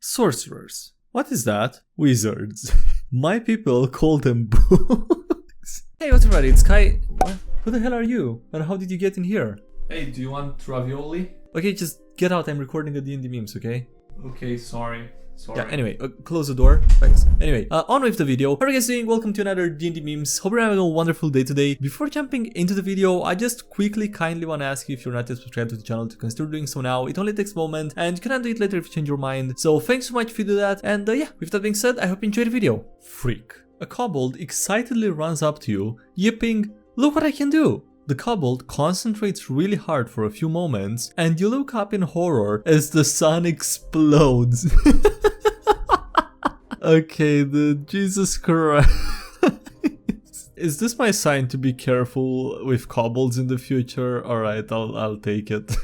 Sorcerers. What is that? Wizards. My people call them books. Hey, what's everybody? It's Sky. What? Who the hell are you? And how did you get in here? Hey, do you want ravioli? Okay, just get out. I'm recording a D&D memes, okay? Okay, sorry. Yeah, anyway, close the door. Thanks. Anyway, on with the video. How are you guys doing? Welcome to another D&D memes. Hope you're having a wonderful day today. Before jumping into the video, I just kindly want to ask you if you're not yet subscribed to the channel to consider doing so now. It only takes a moment and you can undo it later if you change your mind. So thanks so much if you do that. And yeah, with that being said, I hope you enjoy the video. Freak. A kobold excitedly runs up to you, yipping, "Look what I can do!" The kobold concentrates really hard for a few moments, and you look up in horror as the sun explodes. Okay, Jesus Christ. Is this my sign to be careful with kobolds in the future? Alright, I'll take it.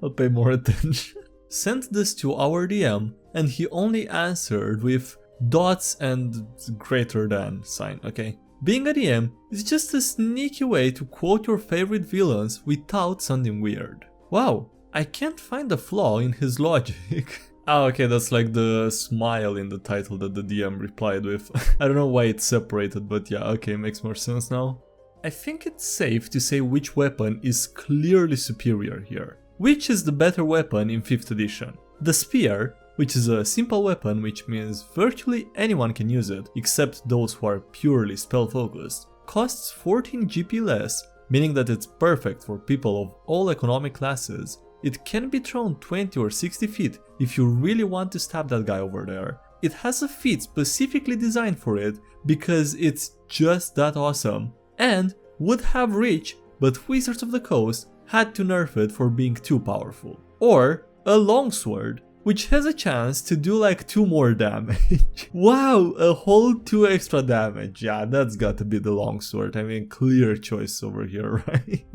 I'll pay more attention. Sent this to our DM, and he only answered with dots and greater than sign, okay? Being a DM is just a sneaky way to quote your favorite villains without sounding weird. Wow, I can't find a flaw in his logic. Oh, okay, that's like the smile in the title that the DM replied with. I don't know why it's separated, but yeah, okay, makes more sense now. I think it's safe to say which weapon is clearly superior here. Which is the better weapon in 5th edition? The spear, which is a simple weapon, which means virtually anyone can use it, except those who are purely spell focused, costs 14 GP less, meaning that it's perfect for people of all economic classes. It can be thrown 20 or 60 feet if you really want to stab that guy over there. It has a feat specifically designed for it because it's just that awesome, and would have reach, but Wizards of the Coast had to nerf it for being too powerful. Or a longsword, which has a chance to do like 2 more damage. Wow, a whole 2 extra damage. Yeah, that's gotta be the longsword. I mean, clear choice over here, right?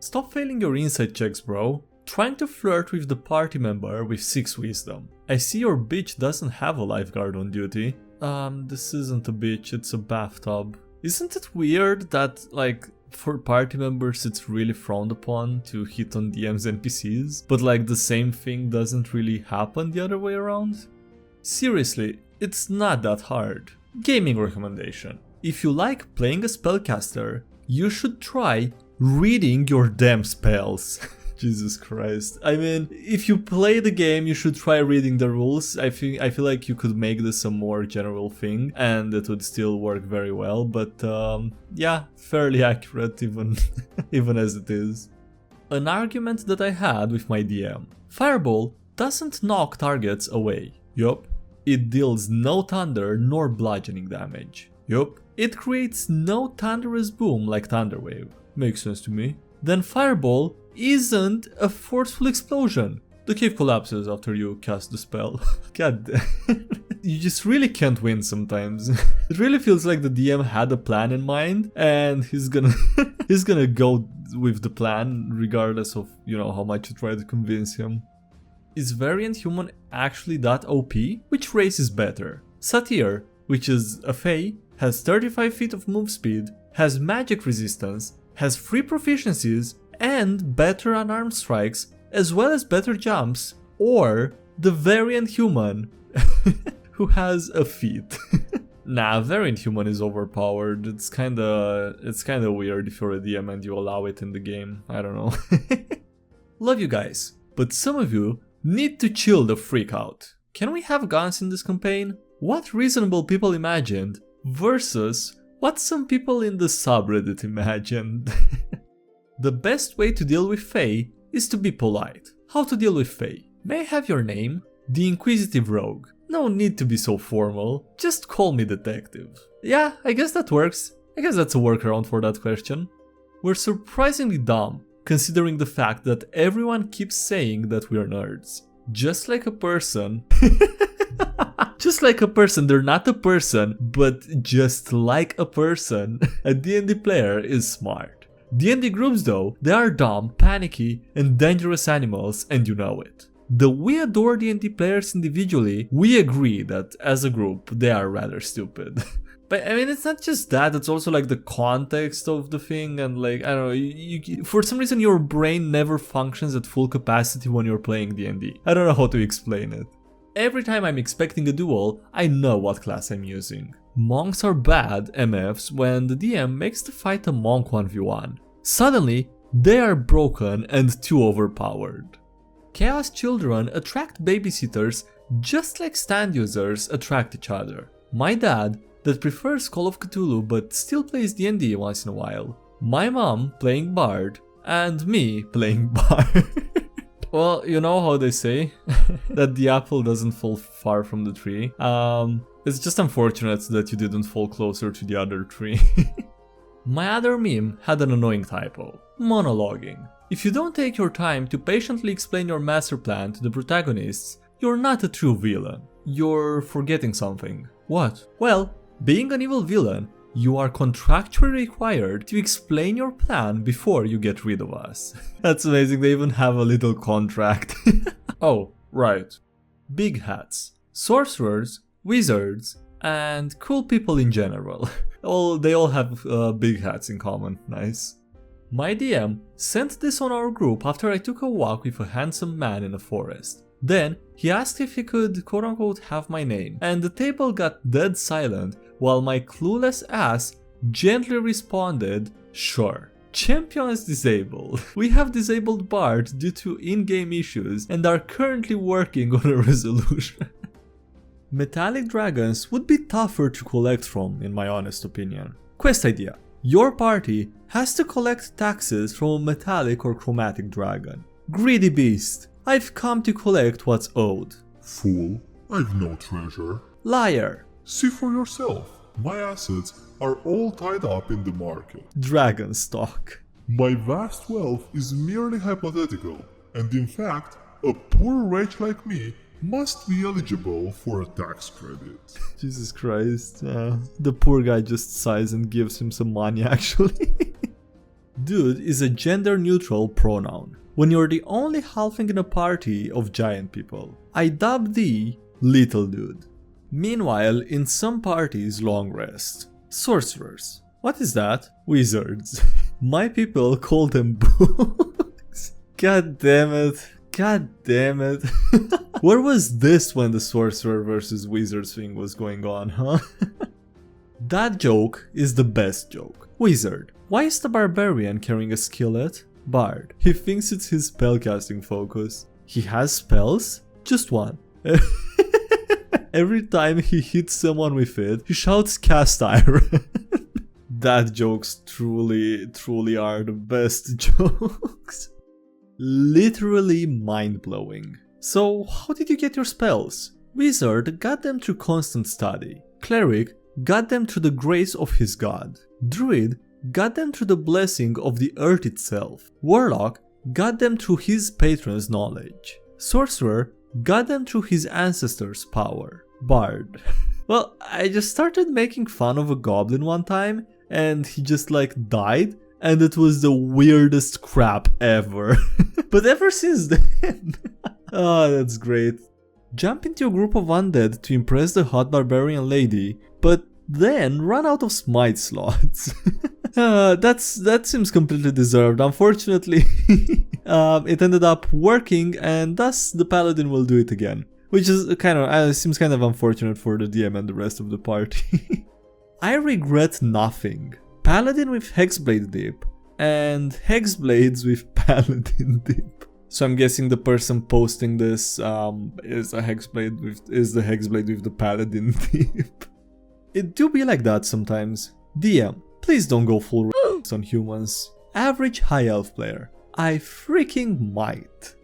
Stop failing your insight checks, bro. Trying to flirt with the party member with 6 wisdom. I see your bitch doesn't have a lifeguard on duty. This isn't a bitch, it's a bathtub. Isn't it weird that, like, for party members it's really frowned upon to hit on DM's NPCs, but like the same thing doesn't really happen the other way around? Seriously, it's not that hard. Gaming recommendation. If you like playing a spellcaster, you should try reading your damn spells. Jesus Christ. I mean, if you play the game, you should try reading the rules. I feel like you could make this a more general thing and it would still work very well, but yeah, fairly accurate even even as it is. An argument that I had with my DM. Fireball doesn't knock targets away. Yup. It deals no thunder nor bludgeoning damage. Yup. It creates no thunderous boom like Thunderwave. Makes sense to me. Then Fireball isn't a forceful explosion. The cave collapses after you cast the spell. God damn. You just really can't win sometimes. It really feels like the DM had a plan in mind and he's gonna go with the plan regardless of, you know, how much you try to convince him. Is Variant Human actually that OP? Which race is better? Satyr, which is a Fae, has 35 feet of move speed, has magic resistance, has 3 proficiencies, and better unarmed strikes, as well as better jumps, or the Variant Human, who has a feat. Nah, Variant Human is overpowered. It's kinda weird if you're a DM and you allow it in the game. I don't know. Love you guys, but some of you need to chill the freak out. Can we have guns in this campaign? What reasonable people imagined versus what some people in the subreddit imagined. The best way to deal with Fae is to be polite. How to deal with Fae? May I have your name? The Inquisitive Rogue. No need to be so formal, just call me detective. Yeah, I guess that works. I guess that's a workaround for that question. We're surprisingly dumb, considering the fact that everyone keeps saying that we're nerds. Just like a person. Just like a person, they're not a person, but just like a person, a D&D player is smart. D&D groups though, they are dumb, panicky, and dangerous animals, and you know it. Though we adore D&D players individually, we agree that as a group, they are rather stupid. But I mean, it's not just that, it's also like the context of the thing, and like, I don't know, for some reason your brain never functions at full capacity when you're playing D&D. I don't know how to explain it. every time I'm expecting a duel, I know what class I'm using. Monks are bad MFs when the DM makes the fight a monk 1v1. Suddenly, they are broken and too overpowered. Chaos children attract babysitters just like stand users attract each other. My dad, that prefers Call of Cthulhu but still plays D&D once in a while. My mom playing Bard, and me playing Bard. Well, you know how they say that the apple doesn't fall far from the tree. It's just unfortunate that you didn't fall closer to the other tree. My other meme had an annoying typo. Monologuing. If you don't take your time to patiently explain your master plan to the protagonists, you're not a true villain. You're forgetting something. What? Well, being an evil villain, you are contractually required to explain your plan before you get rid of us. That's amazing, they even have a little contract. Oh, right. Big hats. Sorcerers, wizards, and cool people in general. They all have big hats in common, nice. My DM sent this on our group after I took a walk with a handsome man in a forest. Then, he asked if he could quote-unquote have my name, and the table got dead silent while my clueless ass gently responded, sure. Champion is disabled. We have disabled Bard due to in-game issues and are currently working on a resolution. Metallic dragons would be tougher to collect from, in my honest opinion. Quest idea. Your party has to collect taxes from a metallic or chromatic dragon. Greedy beast. I've come to collect what's owed. Fool, I've no treasure. Liar. See for yourself. My assets are all tied up in the market. Dragon stock. My vast wealth is merely hypothetical, and in fact, a poor wretch like me must be eligible for a tax credit. Jesus Christ. The poor guy just sighs and gives him some money actually. Dude is a gender-neutral pronoun. When you're the only halfling in a party of giant people. I dub thee little dude. Meanwhile, in some parties, long rest. Sorcerers. What is that? Wizards. My people call them books. God damn it. God damn it. Where was this when the sorcerer versus wizards thing was going on, huh? That joke is the best joke. Wizard. Why is the barbarian carrying a skillet? Bard. He thinks it's his spellcasting focus. He has spells? Just one. Every time he hits someone with it, he shouts cast iron. That jokes truly are the best jokes. Literally mind-blowing. So, how did you get your spells? Wizard got them through constant study. Cleric got them through the grace of his god. Druid got them through the blessing of the earth itself. Warlock got them through his patron's knowledge. Sorcerer got them through his ancestors' power. Bard. Well, I just started making fun of a goblin one time and he just like died and it was the weirdest crap ever. But ever since then... Oh, that's great. Jump into a group of undead to impress the hot barbarian lady, but then run out of smite slots. That seems completely deserved. Unfortunately, it ended up working, and thus the paladin will do it again, which is seems kind of unfortunate for the DM and the rest of the party. I regret nothing. Paladin with Hexblade dip and Hexblades with Paladin dip. So I'm guessing the person posting this is the Hexblade with the Paladin dip. It do be like that sometimes. DM, please don't go full on humans. Average high elf player. I freaking might.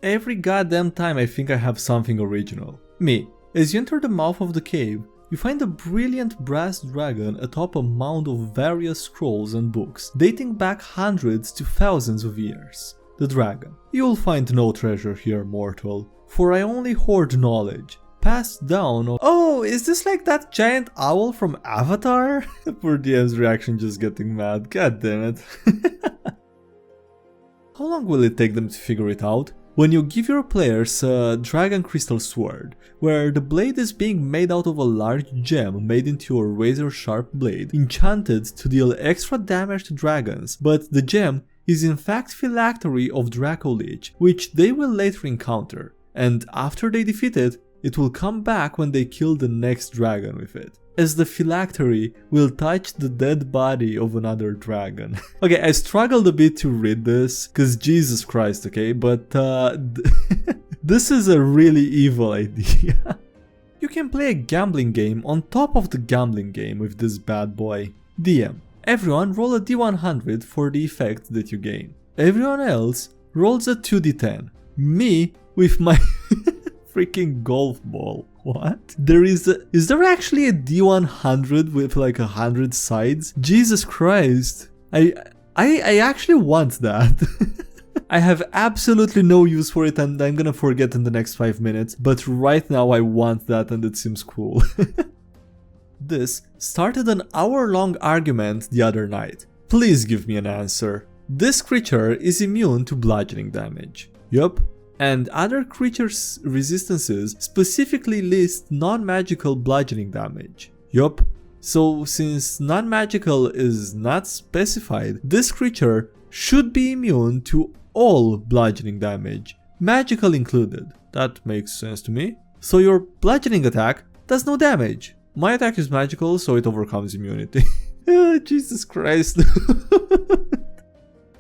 Every goddamn time I think I have something original. Me. As you enter the mouth of the cave, you find a brilliant brass dragon atop a mound of various scrolls and books, dating back hundreds to thousands of years. The dragon. You'll find no treasure here, mortal, for I only hoard knowledge, passed down. Oh, is this like that giant owl from Avatar? Poor DM's reaction just getting mad, god damn it. How long will it take them to figure it out? When you give your players a dragon crystal sword, where the blade is being made out of a large gem made into a razor sharp blade, enchanted to deal extra damage to dragons, but the gem is in fact phylactery of Draco Lich, which they will later encounter, and after they defeat it, it will come back when they kill the next dragon with it, as the phylactery will touch the dead body of another dragon. Okay, I struggled a bit to read this, cause Jesus Christ, okay, but this is a really evil idea. You can play a gambling game on top of the gambling game with this bad boy. DM. Everyone roll a d100 for the effect that you gain. Everyone else rolls a 2d10. Me with my freaking golf ball. What? Is there actually a d100 with like 100 sides? Jesus Christ. I actually want that. I have absolutely no use for it and I'm gonna forget in the next 5 minutes, but right now I want that and it seems cool. This started an hour-long argument the other night. Please give me an answer. This creature is immune to bludgeoning damage. Yup. And other creatures' resistances specifically list non-magical bludgeoning damage. Yup. So since non-magical is not specified, this creature should be immune to all bludgeoning damage, magical included. That makes sense to me. So your bludgeoning attack does no damage. My attack is magical, so it overcomes immunity. Jesus Christ.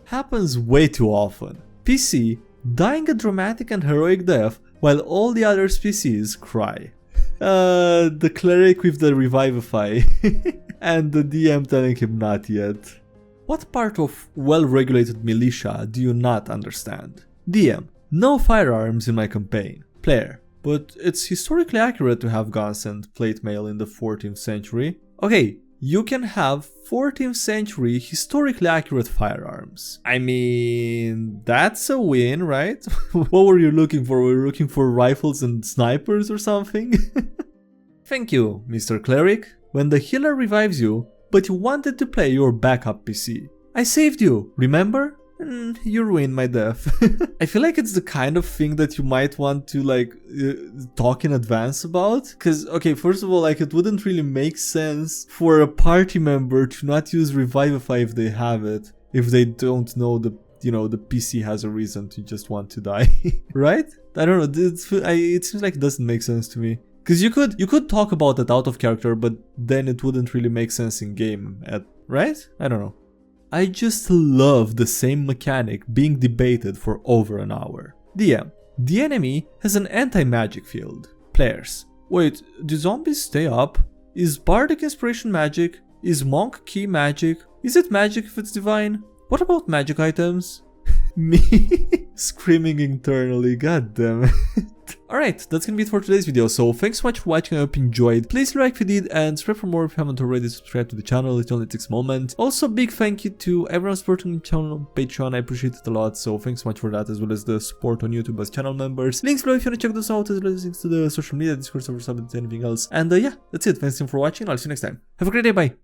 Happens way too often. PC dying a dramatic and heroic death while all the other PCs cry. The cleric with the revivify and the DM telling him not yet. What part of well-regulated militia do you not understand? DM. No firearms in my campaign. Player. But it's historically accurate to have guns and plate mail in the 14th century. Okay, you can have 14th century historically accurate firearms. I mean, that's a win, right? What were you looking for? Were you looking for rifles and snipers or something? Thank you, Mr. Cleric. When the healer revives you, but you wanted to play your backup PC. I saved you, remember? You ruined my death. I feel like it's the kind of thing that you might want to like talk in advance about. Cause okay, first of all, like it wouldn't really make sense for a party member to not use Revivify if they have it, if they don't know the PC has a reason to just want to die. Right? I don't know, it seems like it doesn't make sense to me. Cause you could talk about it out of character, but then it wouldn't really make sense in game, right? I don't know. I just love the same mechanic being debated for over an hour. DM. The enemy has an anti-magic field. Players. Wait, do zombies stay up? Is Bardic Inspiration magic? Is Monk Key magic? Is it magic if it's divine? What about magic items? Me screaming internally, god damn it. Alright, that's gonna be it for today's video, so thanks so much for watching, I hope you enjoyed. Please like if you did and subscribe for more if you haven't already subscribed to the channel, it only takes a moment. Also, big thank you to everyone supporting the channel on Patreon, I appreciate it a lot, so thanks so much for that, as well as the support on YouTube as channel members. Links below if you wanna check those out, as well as links to the social media, Discord server, subreddit, anything else. And yeah, that's it, thanks again for watching, I'll see you next time. Have a great day, bye!